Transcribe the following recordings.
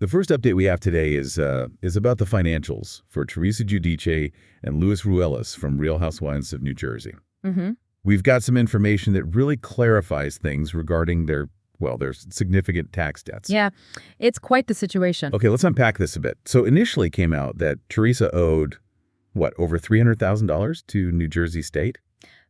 The first update we have today is about the financials for Teresa Giudice and Luis Ruelas from Real Housewives of New Jersey. Mm-hmm. We've got some information that really clarifies things regarding their significant tax debts. Yeah, it's quite the situation. Okay, let's unpack this a bit. So initially came out that Teresa owed, over $300,000 to New Jersey State?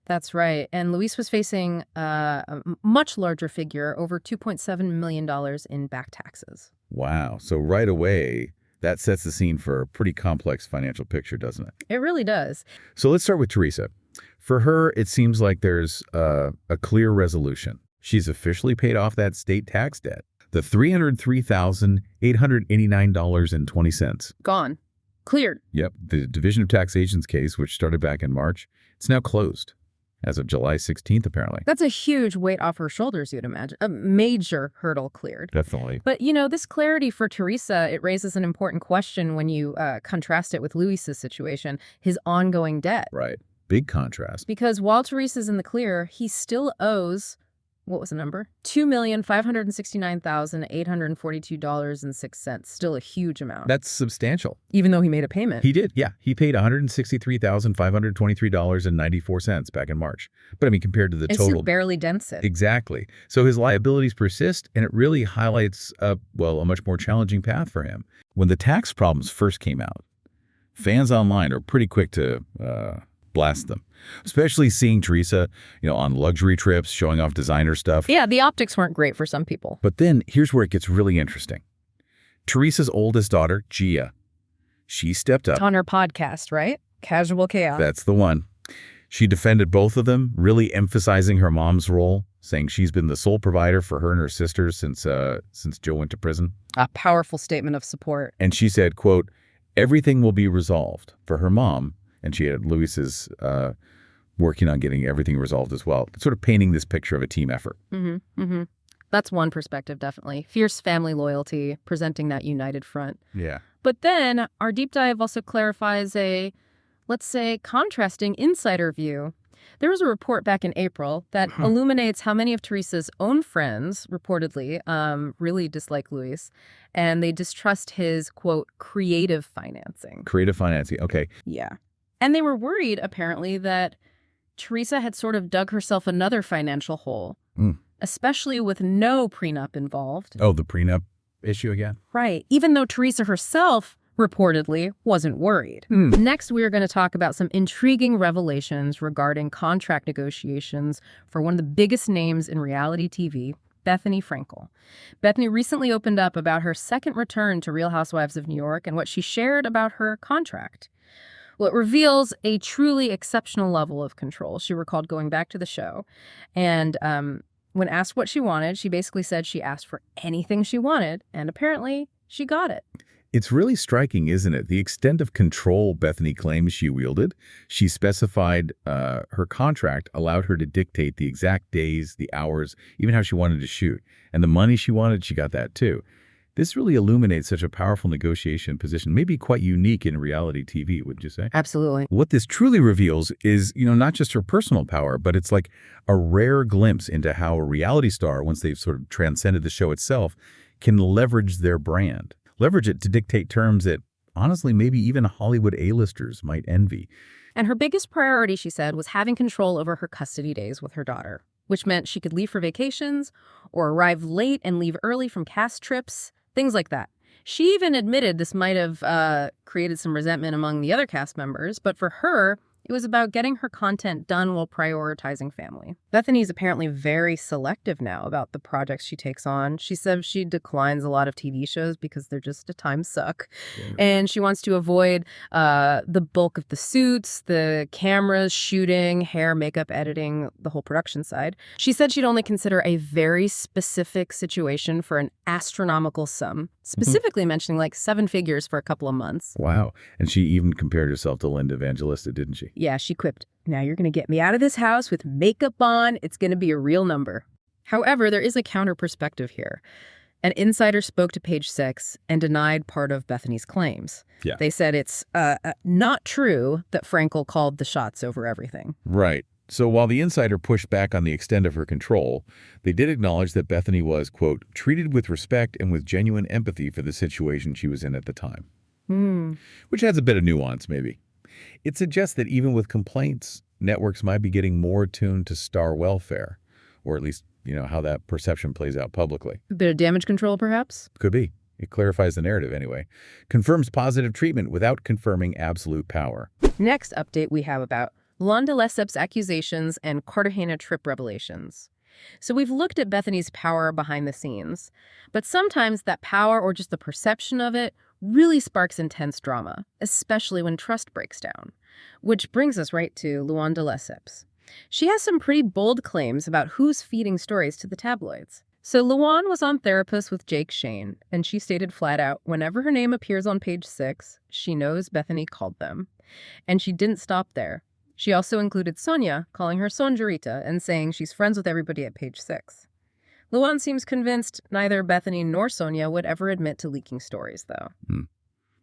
That's right. And Luis was facing a much larger figure, over $2.7 million in back taxes. Wow. So right away, that sets the scene for a pretty complex financial picture, doesn't it? It really does. So let's start with Teresa. For her, it seems like there's a clear resolution. She's officially paid off that state tax debt, the $303,889.20. Gone. Cleared. Yep. The Division of Taxation's case, which started back in March, it's now closed as of July 16th, apparently. That's a huge weight off her shoulders, you'd imagine. A major hurdle cleared. Definitely. But, this clarity for Teresa, it raises an important question when you contrast it with Luis's situation, his ongoing debt. Right. Big contrast. Because while Teresa's in the clear, he still owes, what was the number? $2,569,842.06. Still a huge amount. That's substantial. Even though he made a payment. He did, yeah. He paid $163,523.94 back in March. But compared to the It's total... It barely dents it. Exactly. So his liabilities persist, and it really highlights, a much more challenging path for him. When the tax problems first came out, fans online are pretty quick to blast them. Especially seeing Teresa, on luxury trips, showing off designer stuff. Yeah, the optics weren't great for some people. But then here's where it gets really interesting. Teresa's oldest daughter, Gia, she stepped up. On her podcast, right? Casual Chaos. That's the one. She defended both of them, really emphasizing her mom's role, saying she's been the sole provider for her and her sisters since Joe went to prison. A powerful statement of support. And she said, quote, everything will be resolved for her mom. And she had Luis's working on getting everything resolved as well, sort of painting this picture of a team effort. Mm-hmm. Mm-hmm. That's one perspective, definitely. Fierce family loyalty, presenting that united front. Yeah. But then our deep dive also clarifies a, let's say, contrasting insider view. There was a report back in April that illuminates how many of Teresa's own friends, reportedly, really dislike Luis, and they distrust his, quote, creative financing. Creative financing, okay. Yeah. And they were worried, apparently, that Teresa had sort of dug herself another financial hole, especially with no prenup involved. Oh, the prenup issue again? Right. Even though Teresa herself, reportedly, wasn't worried. Next, we're going to talk about some intriguing revelations regarding contract negotiations for one of the biggest names in reality TV, Bethenny Frankel. Bethenny recently opened up about her second return to Real Housewives of New York and what she shared about her contract. Well, it reveals a truly exceptional level of control. She recalled going back to the show, and when asked what she wanted, she basically said she asked for anything she wanted, and apparently she got it. It's really striking, isn't it? The extent of control Bethenny claims she wielded. She specified her contract allowed her to dictate the exact days, the hours, even how she wanted to shoot. And the money she wanted, she got that too. This really illuminates such a powerful negotiation position, maybe quite unique in reality TV, wouldn't you say? Absolutely. What this truly reveals is, not just her personal power, but it's like a rare glimpse into how a reality star, once they've sort of transcended the show itself, can leverage their brand. Leverage it to dictate terms that, honestly, maybe even Hollywood A-listers might envy. And her biggest priority, she said, was having control over her custody days with her daughter, which meant she could leave for vacations or arrive late and leave early from cast trips. Things like that. She even admitted this might have created some resentment among the other cast members, but for her, it was about getting her content done while prioritizing family. Bethenny's apparently very selective now about the projects she takes on. She says she declines a lot of TV shows because they're just a time suck. Yeah. And she wants to avoid the bulk of the suits, the cameras, shooting, hair, makeup, editing, the whole production side. She said she'd only consider a very specific situation for an astronomical sum, specifically mentioning like 7 figures for a couple of months. Wow. And she even compared herself to Linda Evangelista, didn't she? Yeah, she quipped, "Now you're going to get me out of this house with makeup on. It's going to be a real number." However, there is a counter perspective here. An insider spoke to Page 6 and denied part of Bethenny's claims. Yeah. They said it's not true that Frankel called the shots over everything. Right. So while the insider pushed back on the extent of her control, they did acknowledge that Bethenny was, quote, treated with respect and with genuine empathy for the situation she was in at the time. Which adds a bit of nuance, maybe. It suggests that even with complaints, networks might be getting more attuned to star welfare, or at least, how that perception plays out publicly. A bit of damage control, perhaps? Could be. It clarifies the narrative anyway. Confirms positive treatment without confirming absolute power. Next update we have about Luann de Lesseps' accusations and Cartagena trip revelations. So we've looked at Bethenny's power behind the scenes, but sometimes that power, or just the perception of it, really sparks intense drama, especially when trust breaks down. Which brings us right to Luann de Lesseps. She has some pretty bold claims about who's feeding stories to the tabloids. So Luann was on Therapist with Jake Shane, and she stated flat out, whenever her name appears on page 6, she knows Bethenny called them. And she didn't stop there. She also included Sonja, calling her Sonjarita, and saying she's friends with everybody at page 6. Luann seems convinced neither Bethenny nor Sonja would ever admit to leaking stories, though.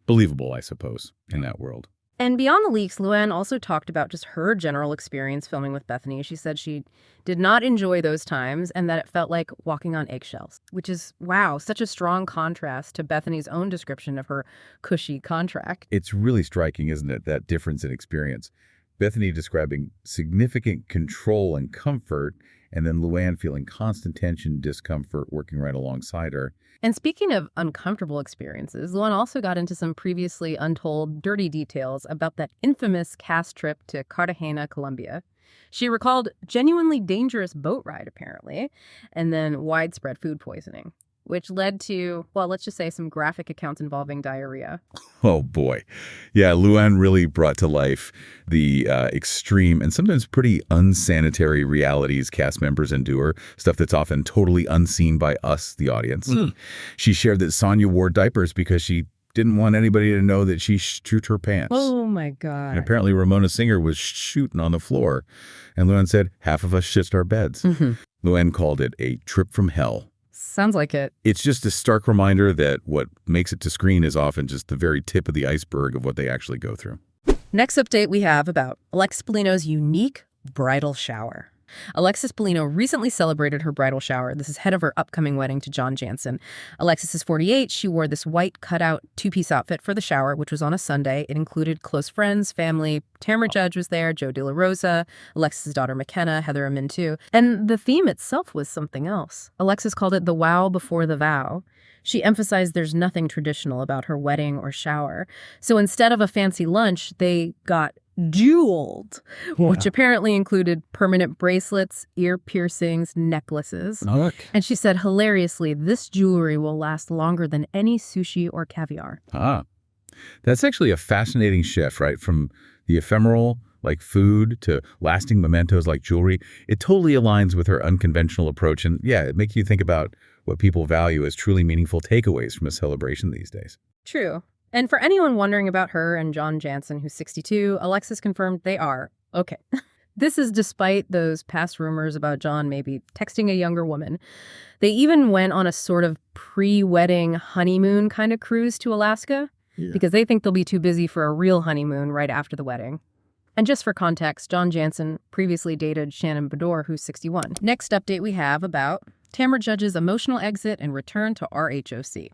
Believable, I suppose, in that world. And beyond the leaks, Luann also talked about just her general experience filming with Bethenny. She said she did not enjoy those times and that it felt like walking on eggshells, which is, wow, such a strong contrast to Bethenny's own description of her cushy contract. It's really striking, isn't it, that difference in experience? Bethenny describing significant control and comfort, and then Luann feeling constant tension, discomfort, working right alongside her. And speaking of uncomfortable experiences, Luann also got into some previously untold dirty details about that infamous cast trip to Cartagena, Colombia. She recalled genuinely dangerous boat ride, apparently, and then widespread food poisoning, which led to, well, let's just say some graphic accounts involving diarrhea. Oh, boy. Yeah, Luann really brought to life the extreme and sometimes pretty unsanitary realities cast members endure, stuff that's often totally unseen by us, the audience. She shared that Sonja wore diapers because she didn't want anybody to know that she shoot her pants. Oh, my God. And apparently Ramona Singer was shooting on the floor. And Luann said, half of us shit our beds. Luann called it a trip from hell. Sounds like it. It's just a stark reminder that what makes it to screen is often just the very tip of the iceberg of what they actually go through. Next update we have about Alexis Bellino's unique bridal shower. Alexis Bellino recently celebrated her bridal shower. This is ahead of her upcoming wedding to John Janssen. Alexis is 48. She wore this white cutout two-piece outfit for the shower, which was on a Sunday. It included close friends, family. Tamra Judge was there, Joe De La Rosa, Alexis' daughter McKenna, Heather Amin too. And the theme itself was something else. Alexis called it the wow before the vow. She emphasized there's nothing traditional about her wedding or shower. So instead of a fancy lunch, they got jeweled, which apparently included permanent bracelets, ear piercings, necklaces. And she said, hilariously, this jewelry will last longer than any sushi or caviar. That's actually a fascinating shift, right? From the ephemeral, like food, to lasting mementos like jewelry. It totally aligns with her unconventional approach. And yeah, it makes you think about what people value as truly meaningful takeaways from a celebration these days. True. And for anyone wondering about her and John Janssen, who's 62, Alexis confirmed they are okay. This is despite those past rumors about John maybe texting a younger woman. They even went on a sort of pre-wedding honeymoon kind of cruise to Alaska because they think they'll be too busy for a real honeymoon right after the wedding. And just for context, John Janssen previously dated Shannon Beador, who's 61. Next update we have about Tamra Judge's emotional exit and return to RHOC.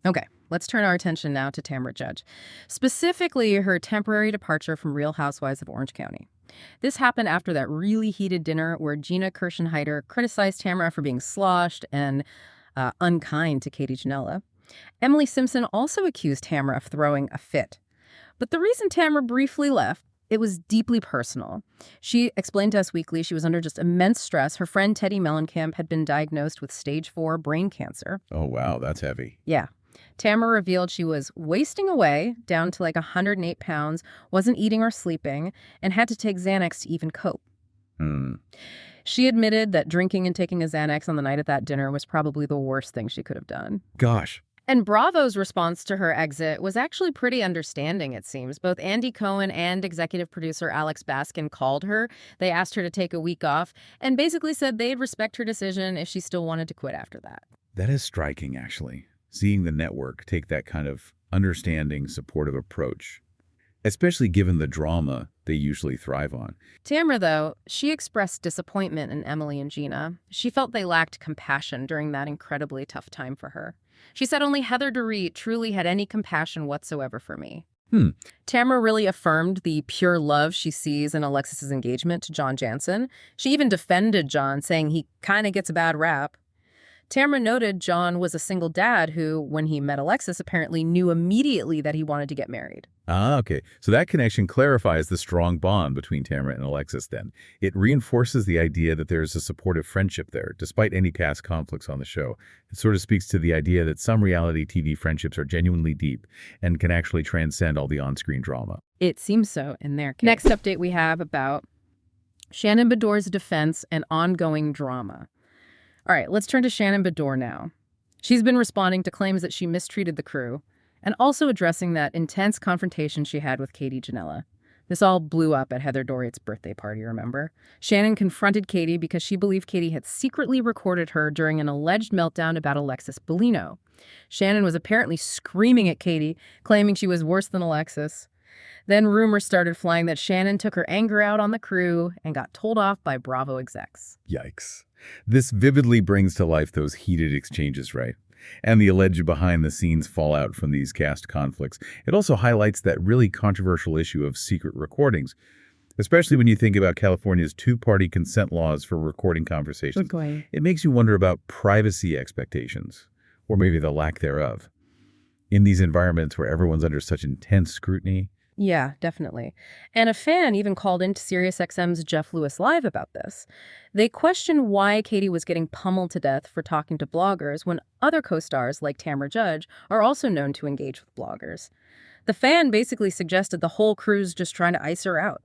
Okay, let's turn our attention now to Tamra Judge, specifically her temporary departure from Real Housewives of Orange County. This happened after that really heated dinner where Gina Kirschenheiter criticized Tamra for being sloshed and unkind to Katie Janela. Emily Simpson also accused Tamra of throwing a fit. But the reason Tamra briefly left, it was deeply personal. She explained to Us Weekly she was under just immense stress. Her friend Teddy Mellencamp had been diagnosed with stage 4 brain cancer. Oh, wow, that's heavy. Yeah. Tamra revealed she was wasting away, down to like 108 pounds, wasn't eating or sleeping, and had to take Xanax to even cope. She admitted that drinking and taking a Xanax on the night of that dinner was probably the worst thing she could have done. Gosh. And Bravo's response to her exit was actually pretty understanding, it seems. Both Andy Cohen and executive producer Alex Baskin called her. They asked her to take a week off and basically said they'd respect her decision if she still wanted to quit after that. That is striking, actually. Seeing the network take that kind of understanding, supportive approach. especially given the drama they usually thrive on. Tamra, though, she expressed disappointment in Emily and Gina. She felt they lacked compassion during that incredibly tough time for her. She said only Heather Dorit truly had any compassion whatsoever for me. Tamra really affirmed the pure love she sees in Alexis's engagement to John Janssen. She even defended John, saying he kind of gets a bad rap. Tamra noted John was a single dad who, when he met Alexis, apparently knew immediately that he wanted to get married. Ah, okay. So that connection clarifies the strong bond between Tamra and Alexis then. It reinforces the idea that there's a supportive friendship there, despite any past conflicts on the show. It sort of speaks to the idea that some reality TV friendships are genuinely deep and can actually transcend all the on-screen drama. It seems so in their case. Next update we have about Shannon Beador's defense and ongoing drama. All right, let's turn to Shannon Beador now. She's been responding to claims that she mistreated the crew and also addressing that intense confrontation she had with Katie Janela. This all blew up at Heather Dorit's birthday party, remember? Shannon confronted Katie because she believed Katie had secretly recorded her during an alleged meltdown about Alexis Bellino. Shannon was apparently screaming at Katie, claiming she was worse than Alexis. Then rumors started flying that Shannon took her anger out on the crew and got told off by Bravo execs. Yikes. This vividly brings to life those heated exchanges, right? And the alleged behind-the-scenes fallout from these cast conflicts. It also highlights that really controversial issue of secret recordings, especially when you think about California's two-party consent laws for recording conversations. Okay. It makes you wonder about privacy expectations, or maybe the lack thereof. In these environments where everyone's under such intense scrutiny. Yeah, definitely. And a fan even called into SiriusXM's Jeff Lewis Live about this. They questioned why Katie was getting pummeled to death for talking to bloggers when other co-stars like Tamra Judge are also known to engage with bloggers. The fan basically suggested the whole crew's just trying to ice her out.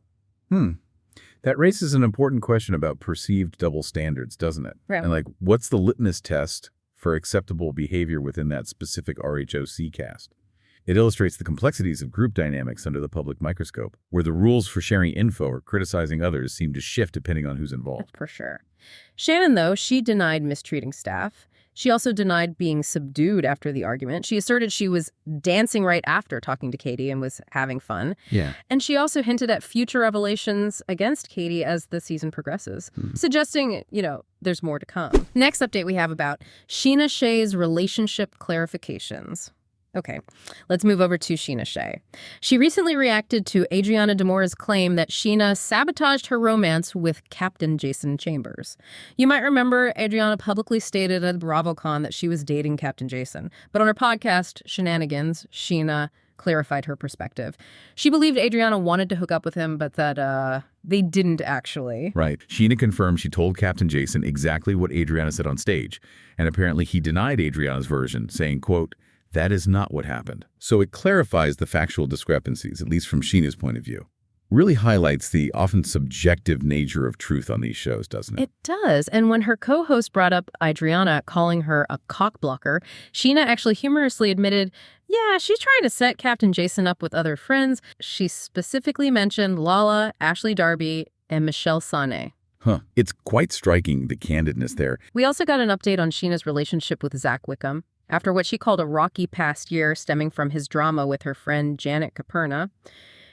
That raises an important question about perceived double standards, doesn't it? Right. And what's the litmus test for acceptable behavior within that specific RHOC cast? It illustrates the complexities of group dynamics under the public microscope, where the rules for sharing info or criticizing others seem to shift depending on who's involved. That's for sure. Shannon, though, she denied mistreating staff. She also denied being subdued after the argument. She asserted she was dancing right after talking to Katie and was having fun. Yeah. And she also hinted at future revelations against Katie as the season progresses, suggesting, there's more to come. Next update we have about Scheana Shay's relationship clarifications. Okay, let's move over to Scheana Shay. She recently reacted to Adriana de Moura's claim that Scheana sabotaged her romance with Captain Jason Chambers. You might remember Adriana publicly stated at BravoCon that she was dating Captain Jason, but on her podcast, Shenanigans, Scheana clarified her perspective. She believed Adriana wanted to hook up with him, but that they didn't actually. Right. Scheana confirmed she told Captain Jason exactly what Adriana said on stage, and apparently he denied Adriana's version, saying, quote, "That is not what happened." So it clarifies the factual discrepancies, at least from Scheana's point of view. Really highlights the often subjective nature of truth on these shows, doesn't it? It does. And when her co-host brought up Adriana calling her a cockblocker, Scheana actually humorously admitted, yeah, she's trying to set Captain Jason up with other friends. She specifically mentioned Lala, Ashley Darby, and Michelle Sane. It's quite striking, the candidness there. We also got an update on Scheana's relationship with Zach Wickham. After what she called a rocky past year stemming from his drama with her friend Janet Caperna,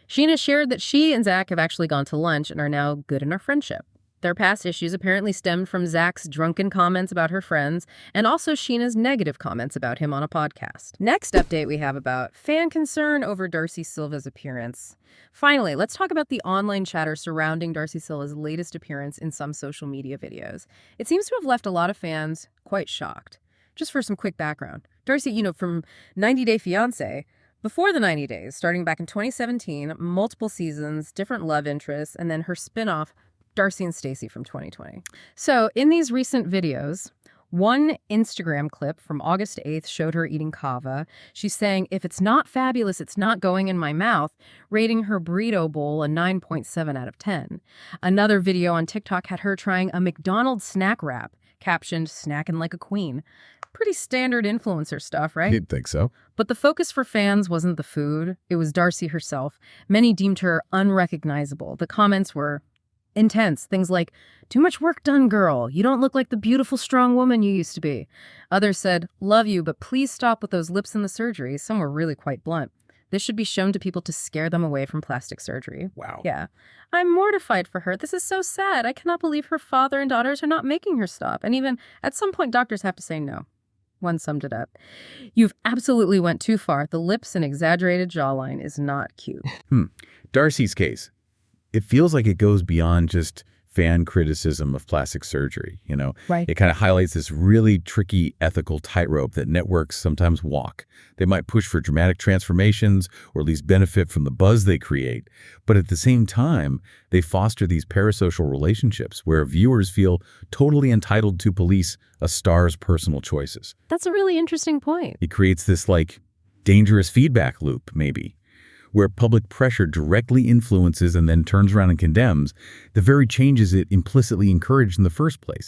Scheana shared that she and Zach have actually gone to lunch and are now good in their friendship. Their past issues apparently stemmed from Zach's drunken comments about her friends and also Scheana's negative comments about him on a podcast. Next update we have about fan concern over Darcey Silva's appearance. Finally, let's talk about the online chatter surrounding Darcey Silva's latest appearance in some social media videos. It seems to have left a lot of fans quite shocked. Just for some quick background, Darcey, from 90 Day Fiancé, before the 90 days, starting back in 2017, multiple seasons, different love interests, and then her spin-off, Darcey and Stacey from 2020. So in these recent videos, one Instagram clip from August 8th showed her eating kava. She's saying, if it's not fabulous, it's not going in my mouth, rating her burrito bowl a 9.7 out of 10. Another video on TikTok had her trying a McDonald's snack wrap, captioned, snacking like a queen. Pretty standard influencer stuff, right? You'd think so. But the focus for fans wasn't the food. It was Darcey herself. Many deemed her unrecognizable. The comments were intense. Things like, too much work done, girl. You don't look like the beautiful, strong woman you used to be. Others said, love you, but please stop with those lips and the surgery. Some were really quite blunt. This should be shown to people to scare them away from plastic surgery. Wow. Yeah. I'm mortified for her. This is so sad. I cannot believe her father and daughters are not making her stop. And even at some point, doctors have to say no. One summed it up. You've absolutely went too far. The lips and exaggerated jawline is not cute. Darcey's case. It feels like it goes beyond just fan criticism of plastic surgery, you know? Right. It kind of highlights this really tricky ethical tightrope that networks sometimes walk. They might push for dramatic transformations or at least benefit from the buzz they create, but at the same time, they foster these parasocial relationships where viewers feel totally entitled to police a star's personal choices. That's a really interesting point. It creates this, like, dangerous feedback loop, maybe, where public pressure directly influences and then turns around and condemns the very changes it implicitly encouraged in the first place.